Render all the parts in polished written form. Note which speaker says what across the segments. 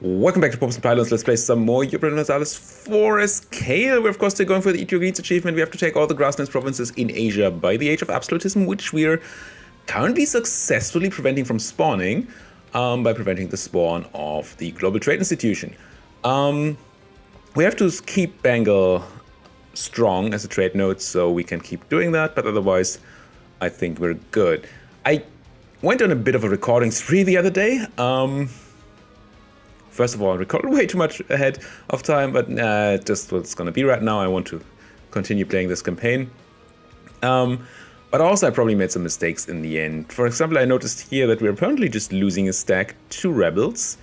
Speaker 1: Welcome back to Popes and Pylons. Let's play some more Europa Universalis IV as Kale. We're of course still going for the EUIV Eat achievement. We have to take all the grasslands provinces in Asia by the age of absolutism, which we're currently successfully preventing from spawning by preventing the spawn of the Global Trade Institution. We have to keep Bengal strong as a trade node so we can keep doing that, but otherwise I think we're good. I went on a bit of a recording spree the other day. First of all, I recorded way too much ahead of time, but just what's going to be right now. I want to continue playing this campaign. But also I probably made some mistakes in the end. For example, I noticed here that we're apparently just losing a stack to rebels.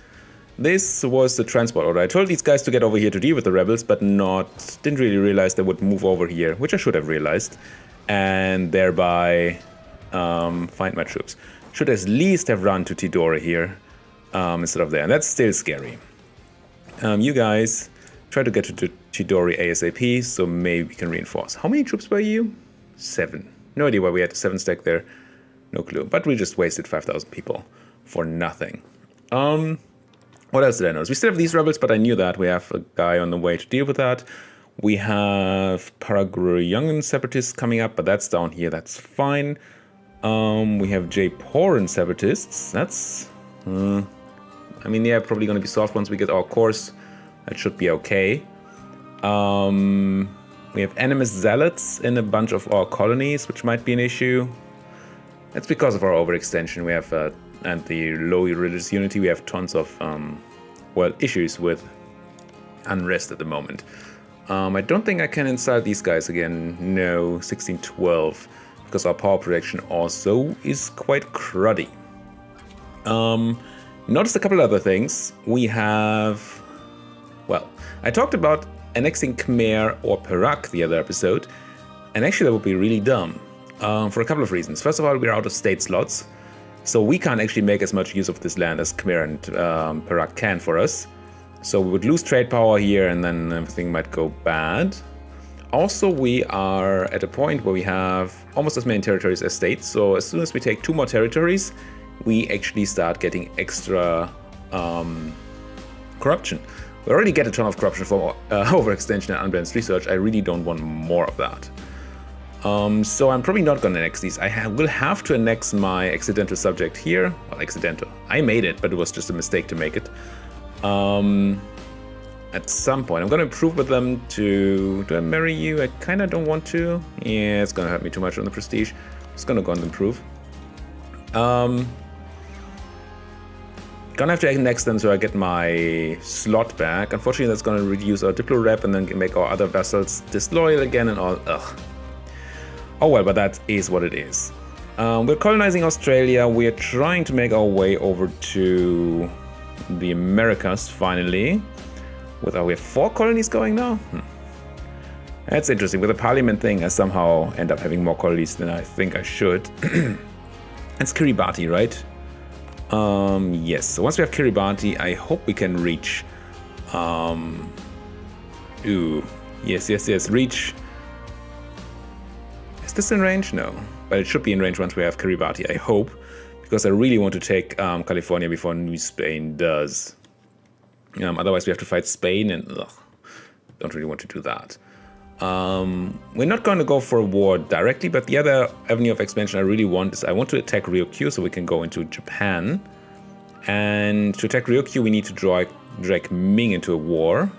Speaker 1: This was the transport order. I told these guys to get over here to deal with the rebels, but didn't really realize they would move over here, which I should have realized, and thereby find my troops. Should at least have run to Tidore here. Instead of there, and that's still scary. You guys try to get to Tidore ASAP, so maybe we can reinforce. How many troops were you? 7. No idea why we had a 7 stack there. No clue. But we just wasted 5,000 people for nothing. What else did I notice? We still have these rebels, but I knew that. We have a guy on the way to deal with that. We have Paraguayan separatists coming up, but that's down here. That's fine. We have Japoran separatists. That's... I mean, yeah, probably going to be solved once we get our course. That should be okay. We have animist zealots in a bunch of our colonies, which might be an issue. That's because of our overextension. We have, and the low religious unity, we have tons of, issues with unrest at the moment. I don't think I can insult these guys again. No, 1612, because our power projection also is quite cruddy. Noticed a couple other things. We have, I talked about annexing Khmer or Perak the other episode, and actually that would be really dumb for a couple of reasons. First of all, we're out of state slots, so we can't actually make as much use of this land as Khmer and Perak can for us. So we would lose trade power here, and then everything might go bad. Also, we are at a point where we have almost as many territories as states, so as soon as we take 2 more territories, we actually start getting extra corruption. We already get a ton of corruption from overextension and unbalanced research. I really don't want more of that. So I'm probably not going to annex these. I will have to annex my accidental subject here. Well, accidental. I made it, but it was just a mistake to make it. At some point, I'm going to improve with them to... Do I marry you? I kind of don't want to. Yeah, it's going to hurt me too much on the prestige. I'm just going to go and improve. Gonna have to annex them so I get my slot back. Unfortunately, that's gonna reduce our diplo rep and then make our other vessels disloyal again and all. Ugh. Oh well, but that is what it is. We're colonizing Australia. We're trying to make our way over to the Americas finally. We have 4 colonies going now. That's interesting. With the parliament thing, I somehow end up having more colonies than I think I should. It's Kiribati, right? Yes, so once we have Kiribati, I hope we can reach, yes, reach, is this in range? No, but it should be in range once we have Kiribati, I hope, because I really want to take, California before New Spain does. Otherwise we have to fight Spain and, don't really want to do that. We're not going to go for a war directly, but the other avenue of expansion I really want is I want to attack Ryukyu so we can go into Japan. And to attack Ryukyu, we need to drag Ming into a war.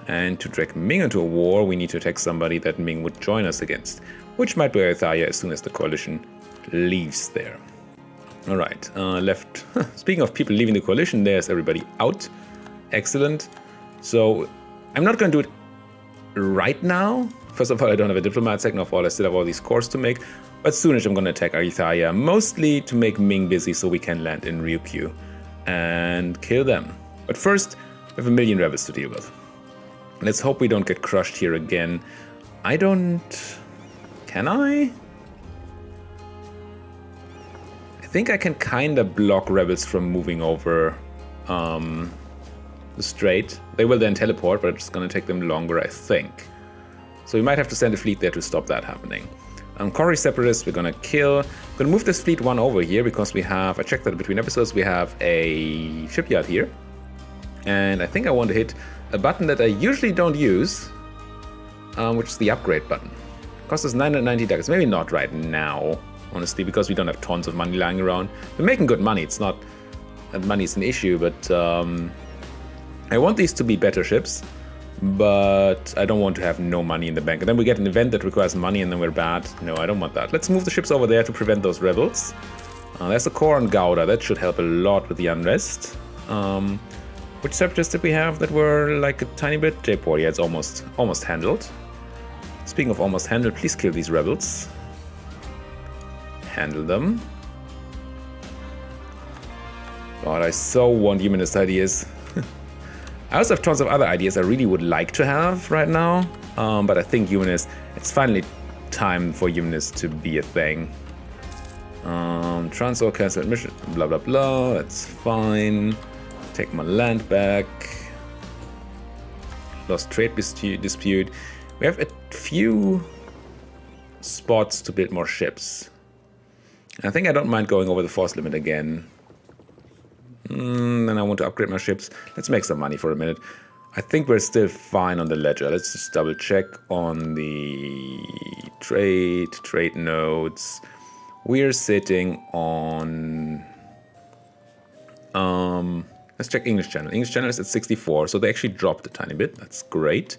Speaker 1: And to drag Ming into a war, we need to attack somebody that Ming would join us against, which might be Ayutthaya as soon as the coalition leaves there. All right, left. Speaking of people leaving the coalition, there's everybody out. Excellent. So I'm not going to do it right now. First of all, I don't have a diplomat. Second of all, I still have all these cores to make. But soonish I'm going to attack Ayutthaya, mostly to make Ming busy so we can land in Ryukyu and kill them. But first, we have 1 million rebels to deal with. Let's hope we don't get crushed here again. Can I? I think I can kind of block rebels from moving over the strait. They will then teleport, but it's going to take them longer, I think. So we might have to send a fleet there to stop that happening. Kori separatists, we're going to kill. We're going to move this fleet 1 over here because we have, I checked that between episodes, we have a shipyard here. And I think I want to hit a button that I usually don't use, which is the upgrade button. Costs us 990 ducats. Maybe not right now, honestly, because we don't have tons of money lying around. We're making good money. It's not that money is an issue, but I want these to be better ships. But I don't want to have no money in the bank. And then we get an event that requires money and then we're bad. No, I don't want that. Let's move the ships over there to prevent those rebels. There's a core on Gouda. That should help a lot with the unrest. Which separatists did we have that were like a tiny bit? J-Port, yeah, it's almost handled. Speaking of almost handled, please kill these rebels. Handle them. God, I so want humanist ideas. I also have tons of other ideas I really would like to have right now, but I think humanist, it's finally time for humanist to be a thing. Transfer, cancel admission, blah blah blah, that's fine. Take my land back. Lost trade dispute. We have a few spots to build more ships. I think I don't mind going over the force limit again. Then I want to upgrade my ships. Let's make some money for a minute. I think we're still fine on the ledger. Let's just double check on the trade nodes. We're sitting on... let's check English channel. English channel is at 64, so they actually dropped a tiny bit. That's great.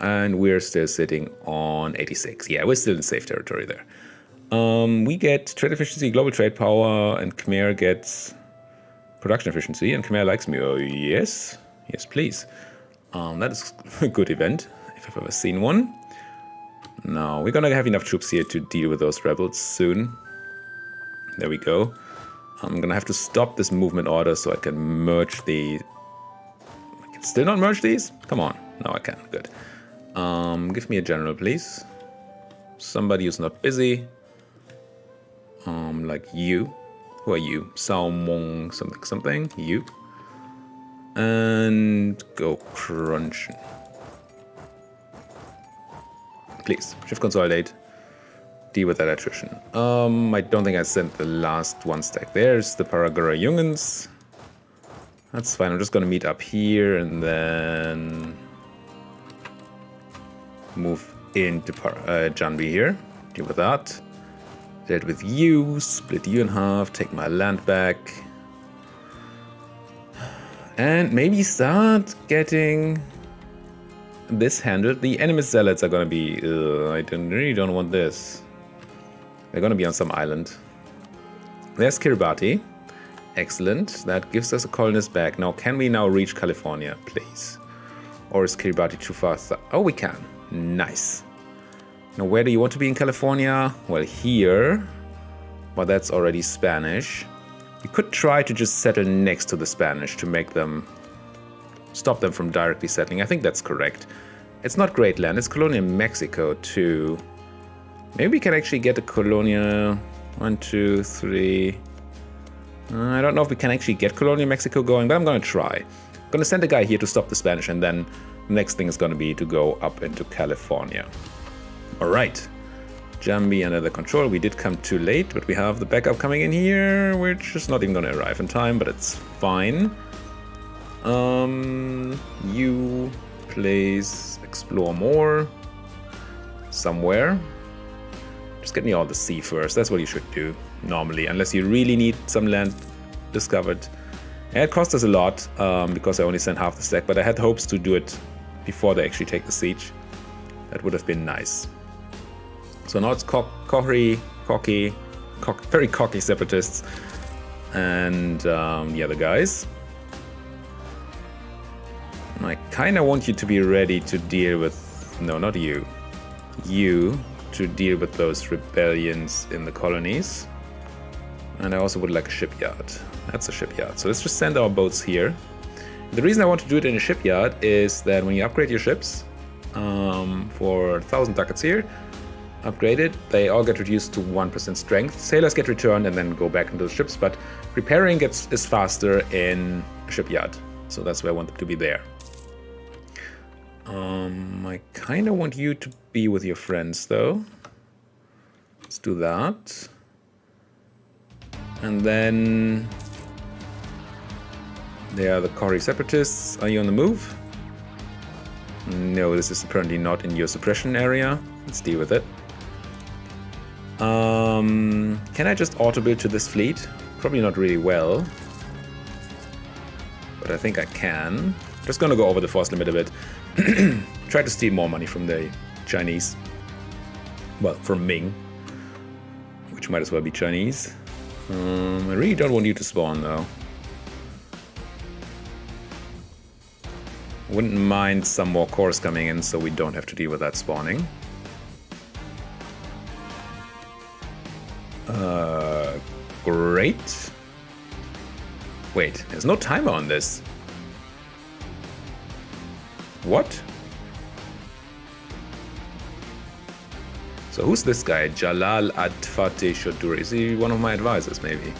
Speaker 1: And we're still sitting on 86. Yeah, we're still in safe territory there. We get trade efficiency, global trade power, and Khmer gets... production efficiency, and Khmer likes me. Oh, yes. Yes, please. That is a good event, if I've ever seen one. Now, we're gonna have enough troops here to deal with those rebels soon. There we go. I'm gonna have to stop this movement order so I can merge the... I can still not merge these? Come on. No, I can. Good. Give me a general, please. Somebody who's not busy. Like you. Who are you? Salmon something something. You. And go crunch. Please, shift consolidate. Deal with that attrition. I don't think I sent the last one stack. There's the Paragora Jungens. That's fine. I'm just gonna meet up here and then move into Janbi here. Deal with that. Dealt with you, split you in half, take my land back. And maybe start getting this handled. The enemy zealots are gonna be... I really don't want this. They're gonna be on some island. There's Kiribati. Excellent. That gives us a colonist back. Now, can we now reach California, please? Or is Kiribati too far? Oh, we can. Nice. Now, where do you want to be in California? Well, here. But that's already Spanish. We could try to just settle next to the Spanish to make them... stop them from directly settling. I think that's correct. It's not great land. It's colonial Mexico, too. Maybe we can actually get a colonial... 1, 2, 3... I don't know if we can actually get colonial Mexico going, but I'm going to try. I'm going to send a guy here to stop the Spanish, and then the next thing is going to be to go up into California. Alright, Jambi under the control. We did come too late, but we have the backup coming in here, which is not even going to arrive in time, but it's fine. You please explore more somewhere. Just get me all the sea first. That's what you should do normally, unless you really need some land discovered. And it cost us a lot because I only sent half the stack, but I had hopes to do it before they actually take the siege. That would have been nice. So now it's very cocky separatists and the other guys. I kind of want you to be ready to deal with... No, not you. You to deal with those rebellions in the colonies. And I also would like a shipyard. That's a shipyard. So let's just send our boats here. The reason I want to do it in a shipyard is that when you upgrade your ships for 1,000 ducats here, upgraded, they all get reduced to 1% strength. Sailors get returned and then go back into the ships, but repairing is faster in a shipyard. So that's why I want them to be there. I kind of want you to be with your friends, though. Let's do that. And then They are the Kori separatists. Are you on the move? No, this is apparently not in your suppression area. Let's deal with it. Can I just auto-build to this fleet? Probably not really well. But I think I can. Just gonna go over the force limit a bit. Try to steal more money from the Chinese. Well, from Ming. Which might as well be Chinese. I really don't want you to spawn though. Wouldn't mind some more cores coming in so we don't have to deal with that spawning. Great. Wait, there's no timer on this. What? So who's this guy? Jalal Ad-Fateh Shodur. Is he one of my advisors, maybe?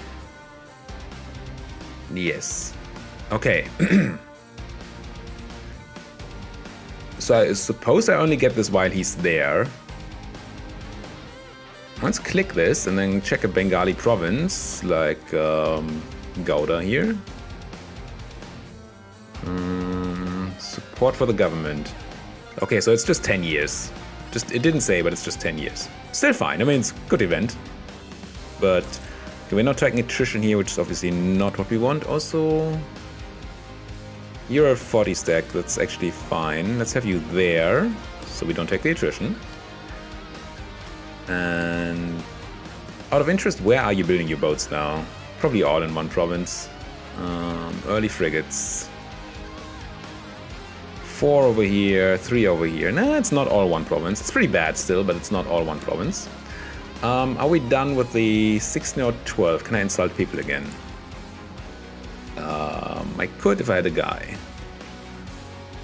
Speaker 1: Yes. Okay. So I suppose I only get this while he's there. Let's click this and then check a Bengali province, like Gouda here. Support for the government. Okay, so it's just 10 years. It didn't say, but it's just 10 years. Still fine. I mean, it's a good event. But we're not taking attrition here, which is obviously not what we want. Also, you're a 40 stack. That's actually fine. Let's have you there, so we don't take the attrition. And out of interest, where are you building your boats now? Probably all in one province. Early frigates. 4 over here, 3 over here. Nah, it's not all one province. It's pretty bad still, but it's not all one province. Are we done with the 16 or 12? Can I insult people again? I could if I had a guy.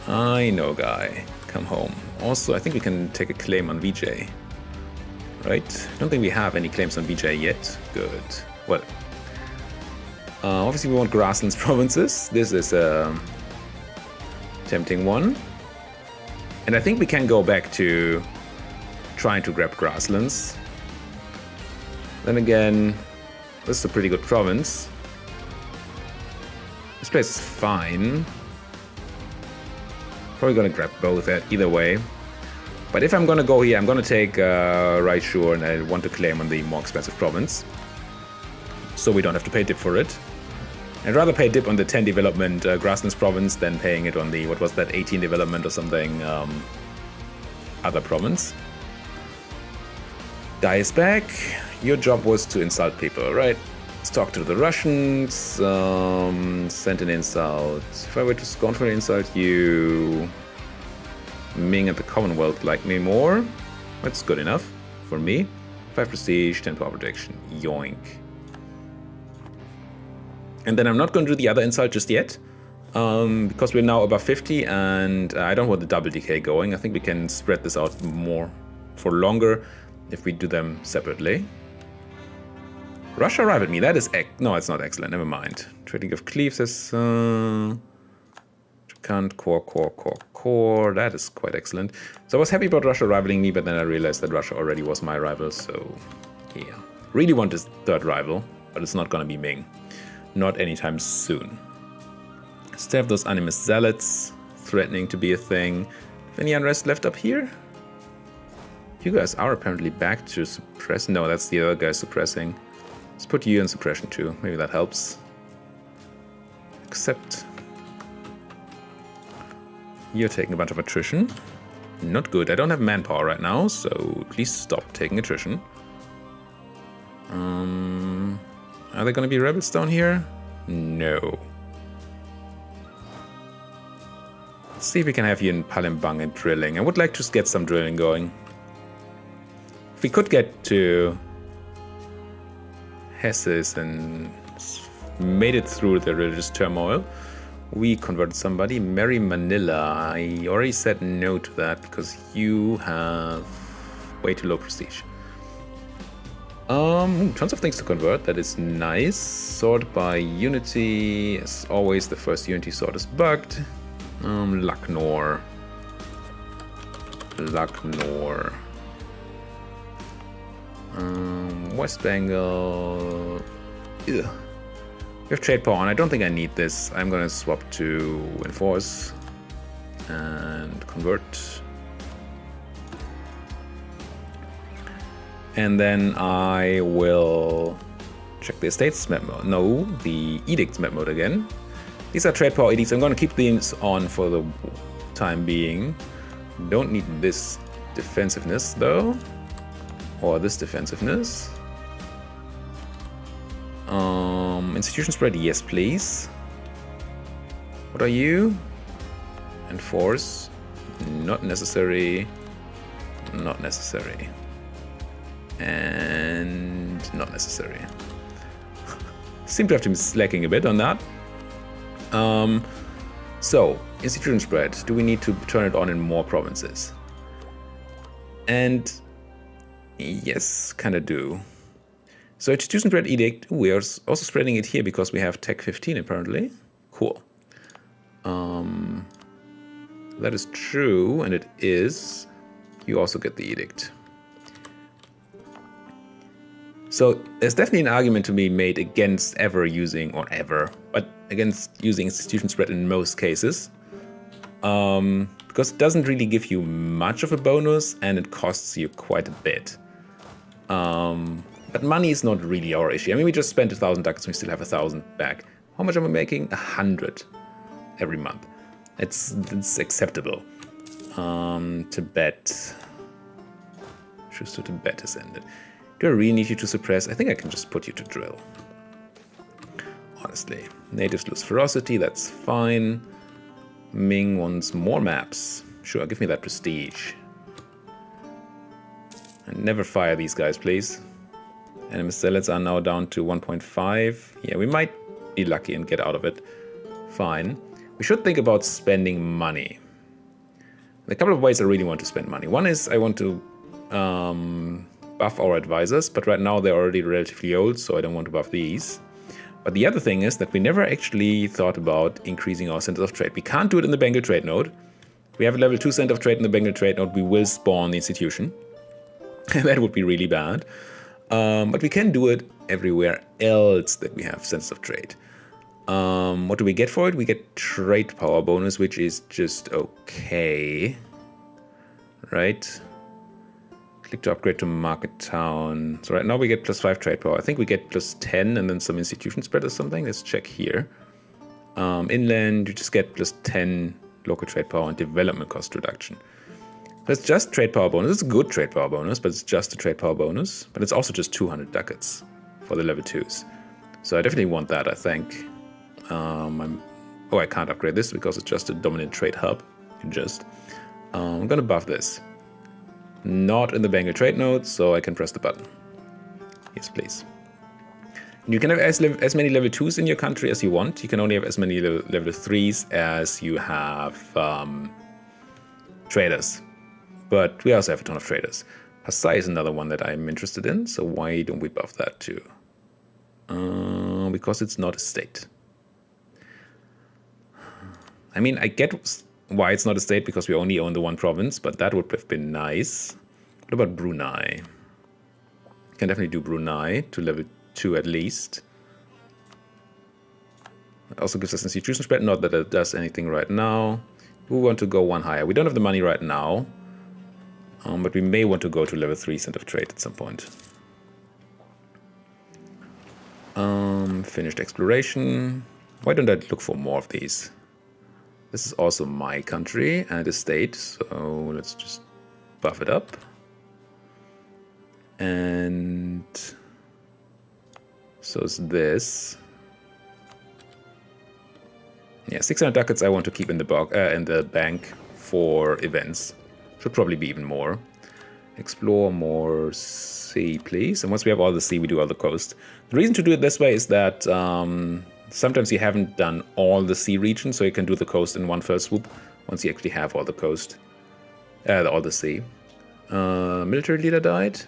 Speaker 1: I know guy. Come home. Also, I think we can take a claim on VJ. Right? I don't think we have any claims on VJ yet. Good. Well, obviously we want grasslands provinces. This is a tempting one. And I think we can go back to trying to grab grasslands. Then again, this is a pretty good province. This place is fine. Probably gonna grab both either way. But if I'm gonna go here, I'm gonna take Raishur, and I want to claim on the more expensive province. So we don't have to pay dip for it. I'd rather pay dip on the 10 development grasslands province than paying it on the, what was that, 18 development or something, other province. Guy is back. Your job was to insult people, right? Let's talk to the Russians. Send an insult. If I were to scornfully insult you, Ming and the Commonwealth like me more. That's good enough for me. 5 prestige, 10 power protection. Yoink. And then I'm not going to do the other insult just yet. Because we're now above 50 and I don't want the double decay going. I think we can spread this out more for longer if we do them separately. Russia rivaled me. That is no, it's not excellent. Never mind. Trading of Cleaves is can't core. That is quite excellent. So I was happy about Russia rivaling me, but then I realized that Russia already was my rival. So yeah, really want this third rival, but it's not gonna be Ming. Not anytime soon. Still have those animist zealots threatening to be a thing. Have any unrest left up here? You guys are apparently back to suppress. No, that's the other guy suppressing. Let's put you in suppression too. Maybe that helps. Except you're taking a bunch of attrition. Not good. I don't have manpower right now, so please stop taking attrition. Are there going to be rebels down here? No. Let's see if we can have you in Palembang and drilling. I would like to get some drilling going. If we could get to Hesses and made it through the religious turmoil, we converted somebody. Mary Manila. I already said no to that because you have way too low prestige. Tons of things to convert. That is nice. Sort by unity. As always, the first unity sort is bugged. Lucknow. West Bengal. Ugh. We have trade power on. I don't think I need this. I'm gonna swap to enforce and convert. And then I will check the estates map mode. No, the edicts map mode again. These are trade power edicts. I'm gonna keep these on for the time being. Don't need this defensiveness though. Or this defensiveness. Institution spread, yes please. What are you? Enforce. Not necessary. Not necessary. And not necessary. Seem to have to be slacking a bit on that. So, institution spread. Do we need to turn it on in more provinces? And yes, kind of do. So institution spread edict, we are also spreading it here because we have Tech 15 apparently. Cool. That is true, and it is. You also get the edict. So there's definitely an argument to be made against but against using institution spread in most cases. Because it doesn't really give you much of a bonus and it costs you quite a bit. But money is not really our issue. I mean, we just spent 1,000 ducats and we still have 1,000 back. How much am I making? 100 every month. It's acceptable. Tibet. Choose to Tibet has ended. Do I really need you to suppress? I think I can just put you to drill. Honestly. Natives lose ferocity, that's fine. Ming wants more maps. Sure, give me that prestige. And never fire these guys, please. Enemy zealots are now down to 1.5. Yeah, we might be lucky and get out of it. Fine. We should think about spending money. There are a couple of ways I really want to spend money. One is I want to buff our advisors, but right now they're already relatively old, so I don't want to buff these. But the other thing is that we never actually thought about increasing our centers of trade. We can't do it in the Bengal trade node. We have a level 2 center of trade in the Bengal trade node. We will spawn the institution. That would be really bad. But we can do it everywhere else that we have centers of trade. What do we get for it? We get trade power bonus, which is just okay. Right? Click to upgrade to market town. So right now we get +5 trade power. I think we get +10 and then some institution spread or something. Let's check here. Inland, you just get +10 local trade power and development cost reduction. That's just trade power bonus. It's a good trade power bonus, but it's just a trade power bonus. But it's also just 200 ducats for the level 2s. So I definitely want that, I think. I can't upgrade this because it's just a dominant trade hub. I'm going to buff this. Not in the Bengal trade node, so I can press the button. Yes, please. You can have as many level 2s in your country as you want. You can only have as many level 3s as you have traders. But we also have a ton of traders. Pasai is another one that I'm interested in, so why don't we buff that too? Because it's not a state. I mean, I get why it's not a state because we only own the one province, but that would have been nice. What about Brunei? Can definitely do Brunei to level 2 at least. It also gives us institution spread, not that it does anything right now. We want to go one higher. We don't have the money right now, but we may want to go to level 3 center of trade at some point. Finished exploration. Why don't I look for more of these? This is also my country and a state, so let's just buff it up. And so is this. Yeah, 600 ducats I want to keep in the bank for events. Should probably be even more. Explore more sea, please. And once we have all the sea, we do all the coast. The reason to do it this way is that sometimes you haven't done all the sea region, so you can do the coast in one fell swoop once you actually have all the coast, all the sea. Military leader died.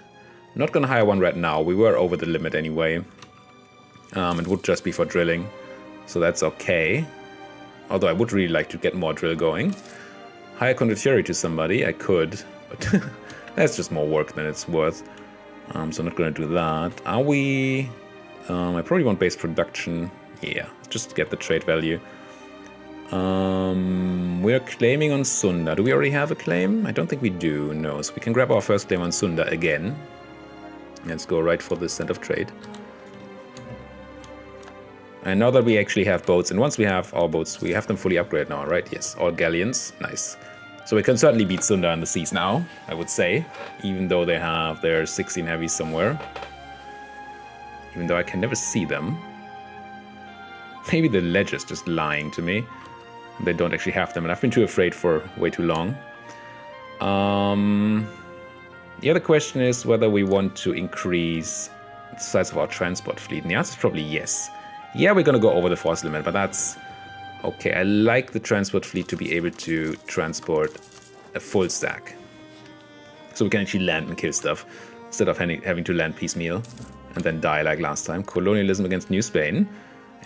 Speaker 1: Not gonna hire one right now. We were over the limit anyway. It would just be for drilling, so that's okay. Although I would really like to get more drill going. Hire condottieri to somebody, I could, but that's just more work than it's worth. So I'm not gonna do that. Are we? I probably want base production. Yeah, just get the trade value. We're claiming on Sunda. Do we already have a claim? I don't think we do, no. So we can grab our first claim on Sunda again. Let's go right for this center of trade. And now that we actually have boats, and once we have our boats, we have them fully upgraded now, right? Yes, all galleons, nice. So we can certainly beat Sunda on the seas now, I would say, even though they have their 16 heavies somewhere. Even though I can never see them. Maybe the ledger's just lying to me. They don't actually have them, and I've been too afraid for way too long. The other question is whether we want to increase the size of our transport fleet, and the answer is probably yes. Yeah, we're going to go over the force limit, but that's okay. I like the transport fleet to be able to transport a full stack. So we can actually land and kill stuff instead of having to land piecemeal and then die like last time. Colonialism against New Spain.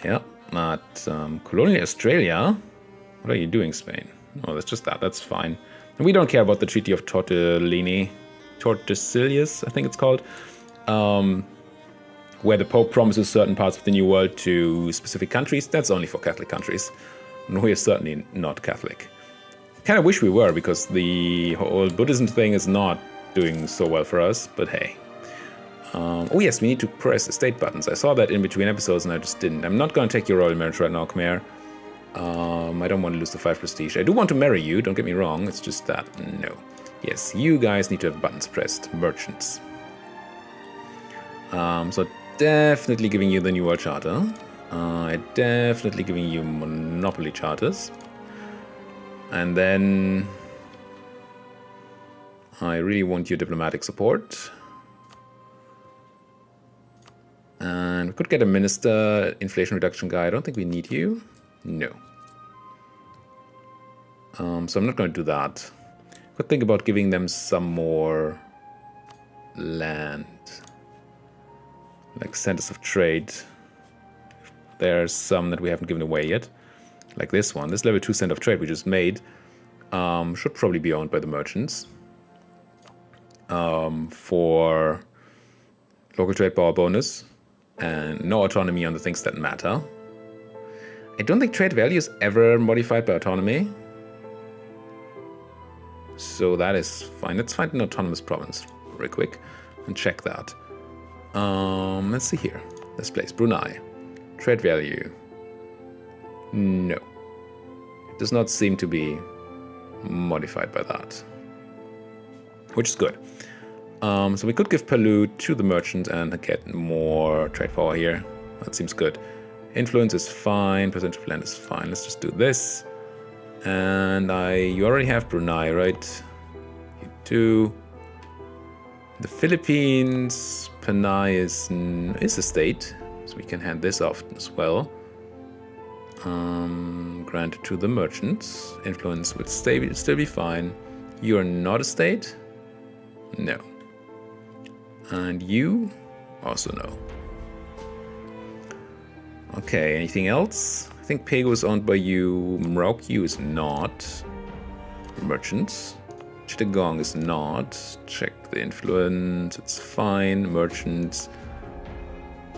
Speaker 1: Yeah, but colonial Australia? What are you doing, Spain? Oh, that's just that. That's fine. And we don't care about the Treaty of Tortellini. Tordesillas, I think it's called. Where the Pope promises certain parts of the New World to specific countries. That's only for Catholic countries. And we are certainly not Catholic. Kind of wish we were, because the whole Buddhism thing is not doing so well for us, but hey. Oh yes, we need to press estate buttons. I saw that in between episodes and I just didn't. I'm not going to take your royal marriage right now, Khmer. I don't want to lose the 5 prestige. I do want to marry you, don't get me wrong. It's just that, no. Yes, you guys need to have buttons pressed. Merchants. So definitely giving you the New World Charter. Definitely giving you Monopoly Charters. And then I really want your diplomatic support. And we could get a minister, inflation reduction guy. I don't think we need you. No. So I'm not going to do that. Could think about giving them some more land. Like centers of trade. There's some that we haven't given away yet. Like this one. This level 2 center of trade we just made. Should probably be owned by the merchants. For local trade power bonus. And no autonomy on the things that matter. I don't think trade value is ever modified by autonomy. So that is fine. Let's find an autonomous province real quick and check that. Let's see here. This place, Brunei. Trade value. No. It does not seem to be modified by that. Which is good. So we could give Palu to the merchant and get more trade power here. That seems good. Influence is fine. Percentage of land is fine. Let's just do this. And you already have Brunei, right? You do. The Philippines, Panay is a state, so we can hand this off as well. Granted to the merchants. Influence would still be fine. You are not a state? No. And you? Also no. Okay, anything else? I think Pego is owned by you. Merauke is not. Merchants. Chittagong is not. Check the influence. It's fine. Merchants.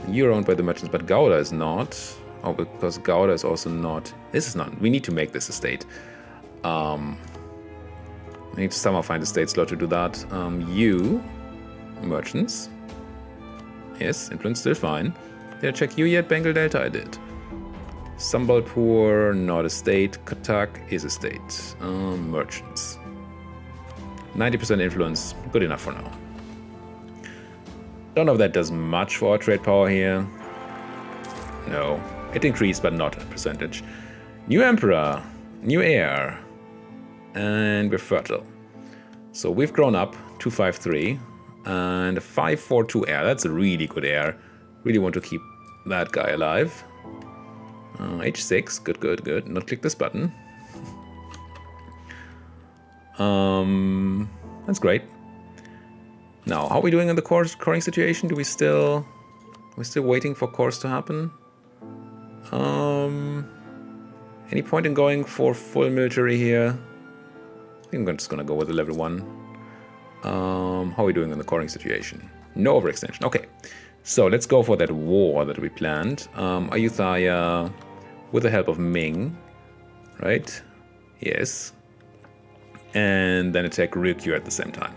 Speaker 1: You're owned by the merchants, but Gouda is not. Oh, because Gouda is also not. This is not. We need to make this a state. I need to somehow find a state slot to do that. You. Merchants. Yes, influence still fine. Did I check you yet? Bengal Delta, I did. Sambalpur, not a state. Katak is a state. Merchants. 90% influence, good enough for now. Don't know if that does much for our trade power here. No, it increased, but not a percentage. New emperor, new heir, and we're fertile. So we've grown up, 253, and a 542 heir. That's a really good heir. Really want to keep that guy alive. H6, good. Not click this button. That's great. Now, how are we doing on the coring situation? We're still waiting for cores to happen. Any point in going for full military here? I think I'm just gonna go with the level 1. How are we doing on the coring situation? No overextension. Okay. So let's go for that war that we planned. Ayutthaya, with the help of Ming, right? Yes. And then attack Ryukyu at the same time.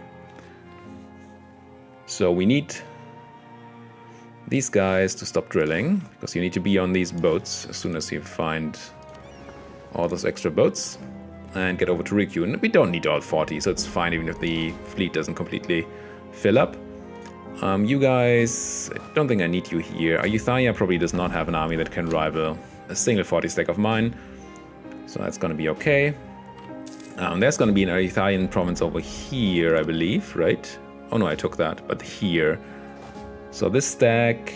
Speaker 1: So we need these guys to stop drilling, because you need to be on these boats as soon as you find all those extra boats. And get over to Ryukyu. And we don't need all 40, so it's fine even if the fleet doesn't completely fill up. You guys, I don't think I need you here. Ayutthaya probably does not have an army that can rival a single 40 stack of mine. So that's going to be okay. There's going to be an Ayutthayan province over here, I believe, right? Oh no, I took that, but here. So this stack...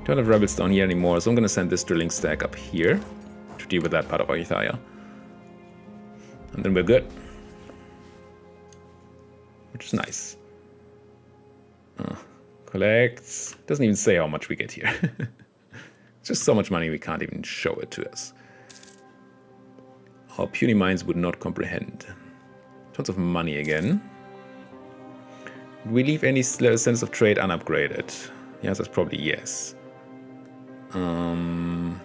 Speaker 1: don't have rebels down here anymore, so I'm going to send this drilling stack up here to deal with that part of Ayutthaya. And then we're good. Which is nice. Collects. Doesn't even say how much we get here. It's just so much money we can't even show it to us. Our puny minds would not comprehend. Tons of money again. Did we leave any sense of trade unupgraded? The answer is probably yes. No,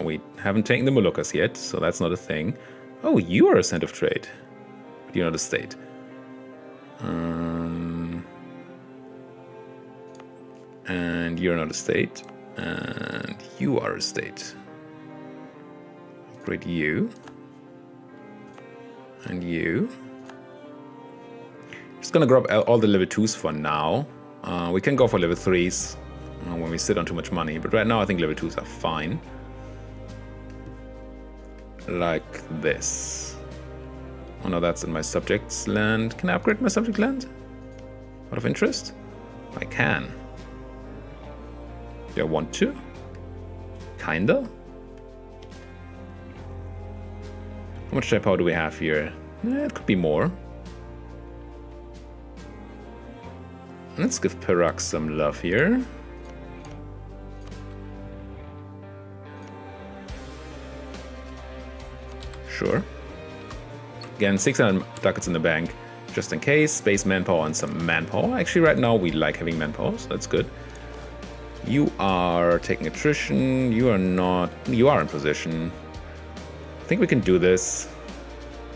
Speaker 1: we haven't taken the Moluccas yet, so that's not a thing. Oh, you are a center of trade. But you're not a state. And you're not a state. And you are a state. Upgrade you. And you. Just gonna grab all the level 2s for now. We can go for level 3s when we sit on too much money. But right now I think level 2s are fine. Like this. Oh no, that's in my subject's land. Can I upgrade my subject land? Out of interest? I can. Do I want to? Kinda? How much trade power do we have here? It could be more. Let's give Perak some love here. Sure. Again, 600 ducats in the bank, just in case. Space manpower and some manpower. Actually, right now we like having manpower, so that's good. You are taking attrition. You are not. You are in position. I think we can do this.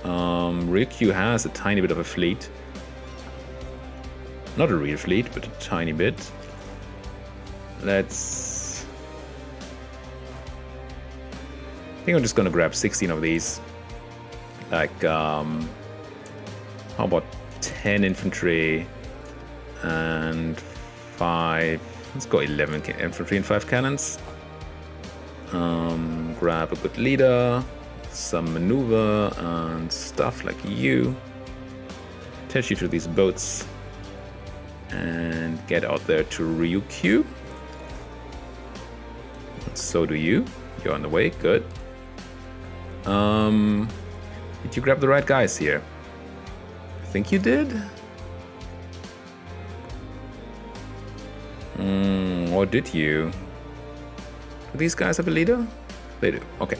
Speaker 1: Ryukyu has a tiny bit of a fleet. Not a real fleet, but a tiny bit. Let's... I think I'm just gonna grab 16 of these. Like, how about 10 infantry and 5... Let's go 11 infantry and 5 cannons. Grab a good leader, some maneuver and stuff like you. Attach you to these boats and get out there to Ryukyu. So do you. You're on the way. Good. Did you grab the right guys here? I think you did. Or did you? Do these guys have a leader? They do. Okay.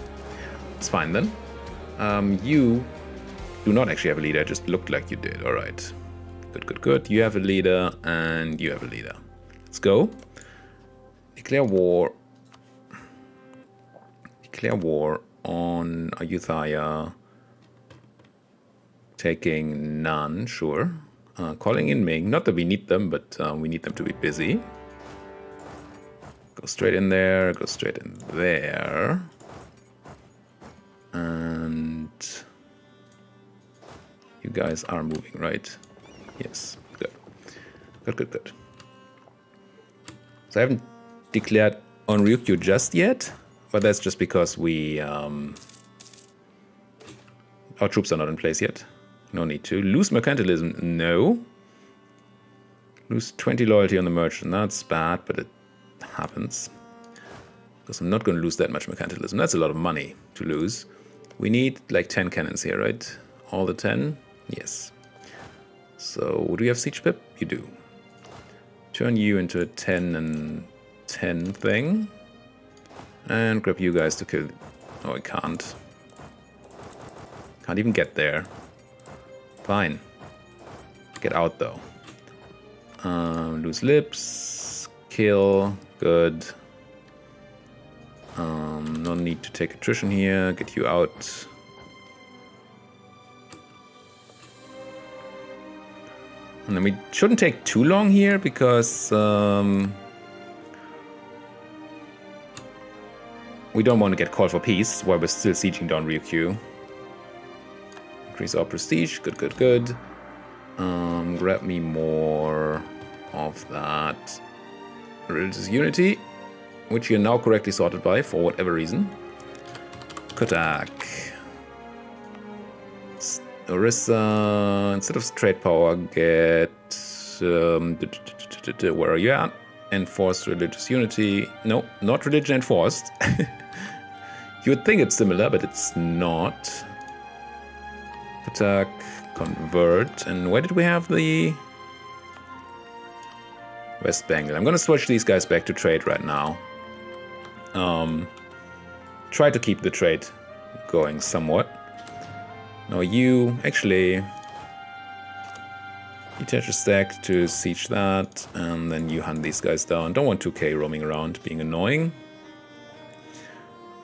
Speaker 1: It's fine then. You do not actually have a leader. It just looked like you did. Alright. Good, good, good. You have a leader and you have a leader. Let's go. Declare war. Declare war on Ayutthaya. Taking none, sure. Calling in Ming. Not that we need them, but we need them to be busy. Go straight in there, go straight in there. And you guys are moving, right? Yes, good. Good, good, good. So I haven't declared on Ryukyu just yet, but that's just because we... our troops are not in place yet. No need to. Lose mercantilism? No. Lose 20 loyalty on the merchant. That's bad, but it happens. Because I'm not going to lose that much mercantilism. That's a lot of money to lose. We need like 10 cannons here, right? All the 10? Yes. So, do you have siege pip? You do. Turn you into a 10 and 10 thing. And grab you guys to kill... Oh, I can't. Can't even get there. Fine. Get out, though. Loose lips. Kill. Good. No need to take attrition here. Get you out. And then we shouldn't take too long here because we don't want to get called for peace while we're still sieging down Ryukyu. Increase our prestige. Good, good, good. Grab me more of that religious unity, which you're now correctly sorted by for whatever reason. Kotak. Orissa, instead of trade power, get... where are you at? Enforced religious unity. No, not religion enforced. You would think it's similar, but it's not. Attack, convert, and where did we have the West Bengal? I'm gonna switch these guys back to trade right now. Try to keep the trade going somewhat. No, you actually detach a stack to siege that, and then you hunt these guys down. Don't want 2k roaming around, being annoying.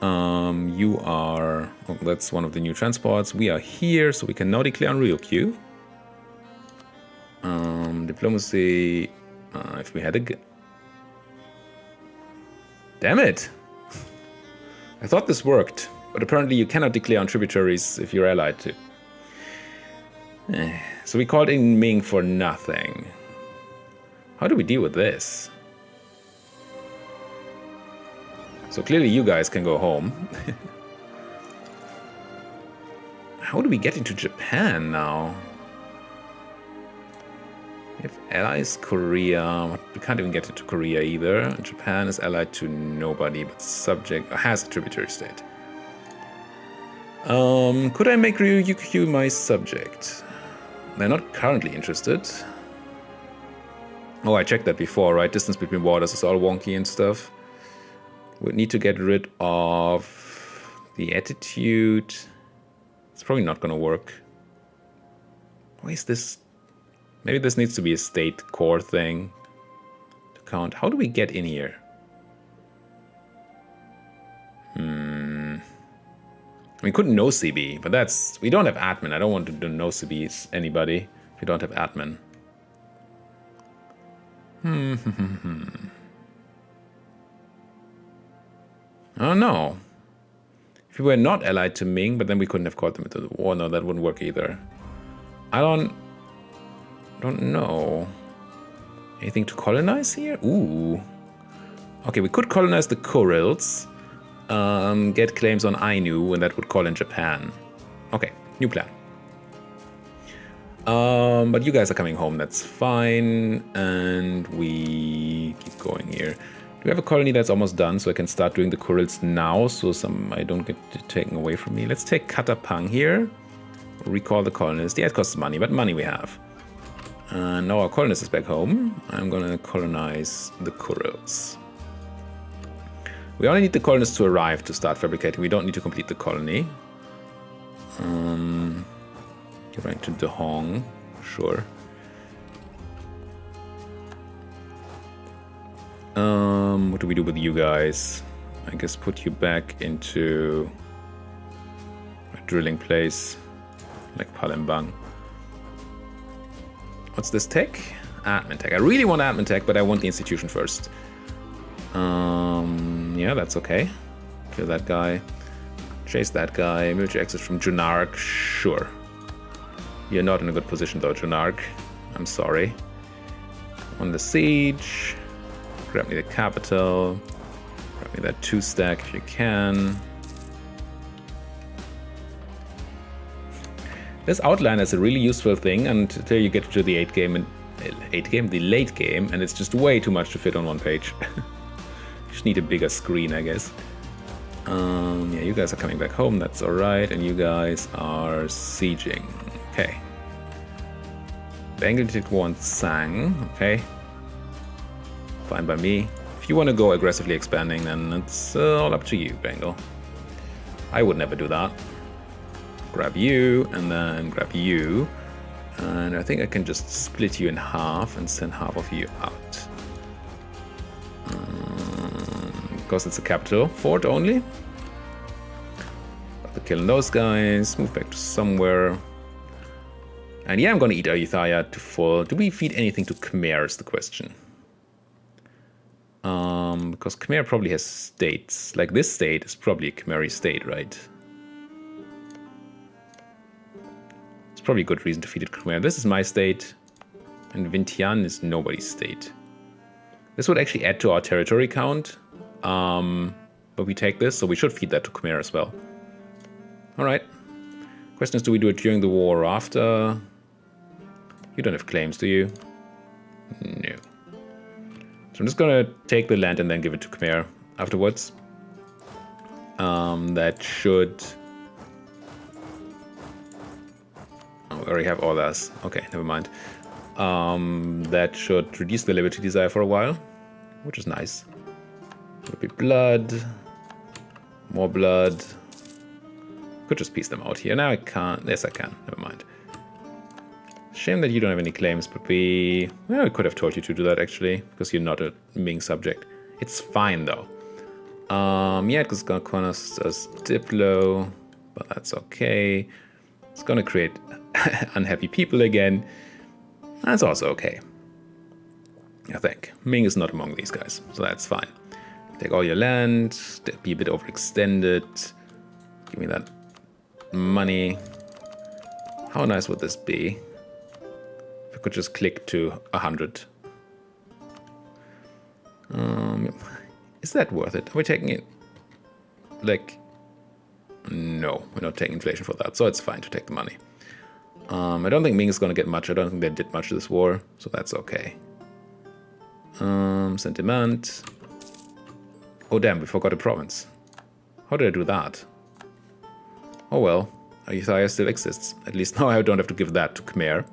Speaker 1: You are... Oh, that's one of the new transports. We are here, so we can now declare on Ryukyu. Diplomacy... if we had a... Damn it! I thought this worked, but apparently you cannot declare on tributaries if you're allied to. So we called in Ming for nothing. How do we deal with this? So clearly you guys can go home. How do we get into Japan now? We have allies Korea. We can't even get into Korea either. Japan is allied to nobody but subject, has a tributary state. Could I make Ryukyu my subject? They're not currently interested. Oh, I checked that before, right? Distance between waters is all wonky and stuff. We'd need to get rid of the attitude. It's probably not gonna work. Why is this? Maybe this needs to be a state core thing to count. How do we get in here? We couldn't no CB, but that's... We don't have admin. I don't want to do no CBs anybody if you don't have admin. Oh no. If we were not allied to Ming, but then we couldn't have called them into the war. No, that wouldn't work either. I don't know. Anything to colonize here? Ooh. Okay, we could colonize the Kurils. Get claims on Ainu, and that would call in Japan. Okay, new plan. But you guys are coming home, that's fine. And we keep going here. Do we have a colony that's almost done, so I can start doing the Kurils now, so I don't get it taken away from me? Let's take Katapang here. Recall the colonist. Yeah, it costs money, but money we have. And now our colonist is back home. I'm gonna colonize the Kurils. We only need the colonists to arrive to start fabricating. We don't need to complete the colony. Get right to De Hong, sure. What do we do with you guys? I guess put you back into a drilling place, like Palembang. What's this tech? Admin tech. I really want admin tech, but I want the institution first. Yeah, that's okay. Kill that guy. Chase that guy. Military access from Junark. Sure. You're not in a good position though, Junark. I'm sorry. On the siege. Grab me the capital. Grab me that 2-stack if you can. This outline is a really useful thing until you get to the late game, and it's just way too much to fit on one page. Just need a bigger screen, I guess. Yeah, you guys are coming back home, that's alright, and you guys are sieging. Okay. Bengal did want Sang, okay. Fine by me. If you want to go aggressively expanding, then it's all up to you, Bengal. I would never do that. Grab you, and then grab you. And I think I can just split you in half and send half of you out. Because it's a capital fort only. Got to killing those guys. Move back to somewhere. And yeah, I'm gonna eat Ayutthaya to full. Do we feed anything to Khmer is the question. Because Khmer probably has states. Like this state is probably a Khmeri state, right? It's probably a good reason to feed it Khmer. This is my state. And Vientiane is nobody's state. This would actually add to our territory count. But we take this, so we should feed that to Khmer as well. Alright. Question is, do we do it during the war or after? You don't have claims, do you? No. So I'm just gonna take the land and then give it to Khmer afterwards. That should... Oh, we already have all that. Okay, never mind. That should reduce the liberty desire for a while, which is nice. Would be blood. More blood. Could just piece them out here. Now I can't. Yes, I can. Never mind. Shame that you don't have any claims, but we... Well, I could have told you to do that, actually, because you're not a Ming subject. It's fine, though. Yeah, it's gonna cost us Diplo, but that's okay. It's gonna create unhappy people again. That's also okay. I think. Ming is not among these guys, so that's fine. Take all your land, be a bit overextended. Give me that money. How nice would this be? If I could just click to 100. Is that worth it? Are we taking it? Like, no, we're not taking inflation for that, so it's fine to take the money. I don't think Ming is going to get much. I don't think they did much this war, so that's okay. Sentiment. Oh damn, we forgot a province. How did I do that? Oh well, Ayutthaya still exists. At least now I don't have to give that to Khmer.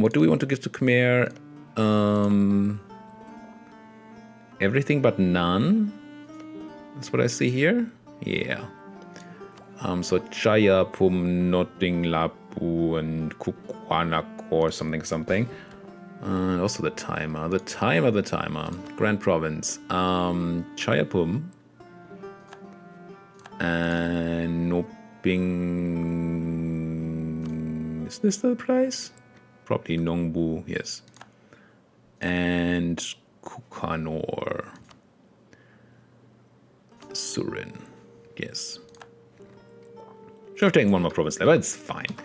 Speaker 1: What do we want to give to Khmer? Everything but none? That's what I see here? Yeah. So Chaya, Pum, Notting, Lapu, and Kukwanak or something. And also the timer. Grand Province. Chayapum. And Noping. Is this the price? Probably Nongbu, yes. And Kukanor. Surin. Yes. Should have taken one more province there, but it's fine.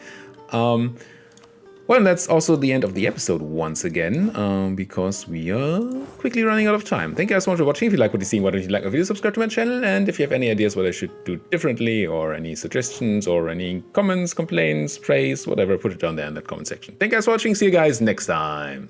Speaker 1: Well, that's also the end of the episode once again, because we are quickly running out of time. Thank you guys so much for watching. If you like what you see, why don't you like my video, subscribe to my channel, and if you have any ideas what I should do differently, or any suggestions, or any comments, complaints, praise, whatever, put it down there in that comment section. Thank you guys for watching. See you guys next time.